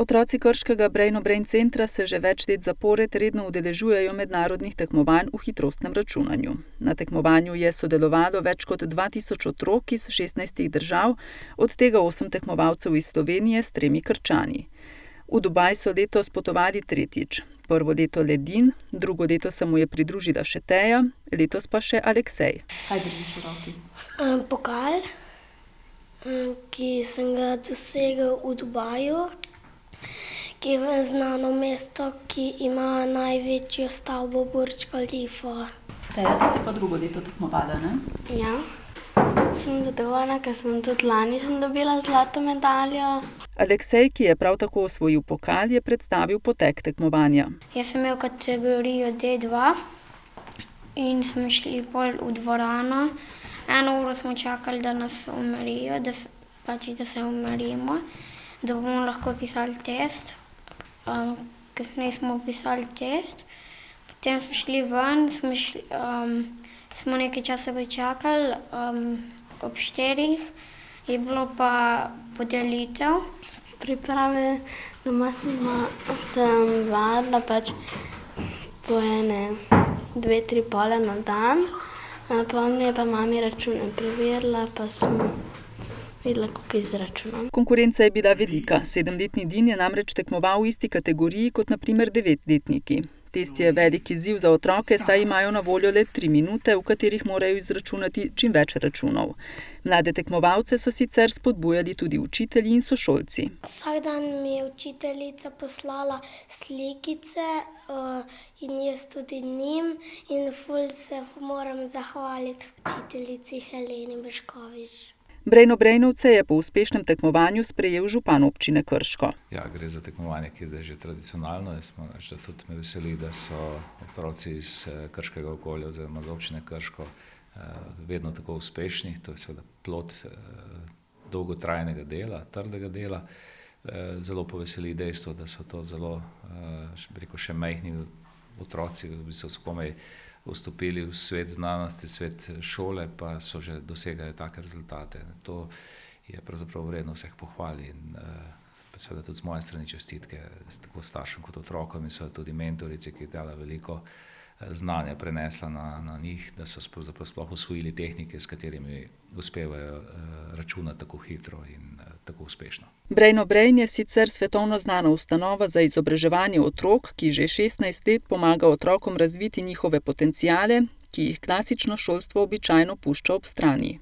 Otroci krškega Brain Brain centra se že več let zapored redno udeležujejo mednarodnih tekmovanj v hitrostnem računanju. Na tekmovanju je sodelovalo več kot 2000 otrok iz 16 držav, od tega 8 tekmovalcev iz Slovenije s 3 Krčani. V Dubaj so letos potovali tretjič. Prvo leto Ledin, drugo leto se mu je pridružila še Teja, letos pa še Aleksej. Kaj držiš v roki? Pokal, ki sem ga dosegel v Dubaju, ki je znano mesto, ki ima največjo stavbo Burj Khalifa. Teja, ti si pa drugo leto tekmovala, ne? Ja, sem zadovoljna, ker sem tudi lani dobila zlato medaljo. Aleksej, ki je prav tako osvojil pokal, je predstavil potek tekmovanja. Jaz sem imel kategorijo D2 in smo šli pol v dvorano. 1 uro smo čakali, da nas umirijo, da se umirimo, da bomo lahko pisali test. Kasneje smo pisali test, potem smo šli ven, smo nekaj časa počakali, ob 4 je bilo pa podelitev. Priprave doma sem vadila po 2-3 pole na dan. Pol je pa mami račune preverila, pa sem videla, koliko izračunam. Konkurenca je bila velika. 7-letni Din je namreč tekmoval v isti kategoriji kot na primer 9-letniki. Test je velik izziv za otroke, saj imajo na voljo le 3 minute, v katerih morajo izračunati čim več računov. Mlade tekmovalce so sicer spodbujali tudi učitelji in sošolci. Vsak dan mi je učiteljica poslala slikice in jaz tudi njim in ful se moram zahvaliti učiteljici Heleni Brškovič. Brainobrainovce je po uspešnem tekmovanju sprejel župan občine Krško. Ja, gre za tekmovanje, ki je zdaj že tradicionalno. Tudi me veseli, da so otroci iz krškega okolja oziroma iz občine Krško vedno tako uspešni. To je seveda plod dolgotrajnega dela, trdega dela. Zelo poveseli dejstvo, da so to zelo, še majhni otroci, ki so komaj vstopili v svet znanosti, svet šole, pa so že dosegali take rezultate. To je pravzaprav vredno vseh pohvali in seveda tudi z moje strani čestitke, tako staršem kot otrokom in seveda tudi mentorici, ki je dala veliko znanja prenesla na njih, da so pravzaprav sploh osvojili tehnike, s katerimi uspevajo računati tako hitro in tako uspešno. Brain Brain je sicer svetovno znana ustanova za izobraževanje otrok, ki že 16 let pomaga otrokom razviti njihove potenciale, ki jih klasično šolstvo običajno pušča ob strani.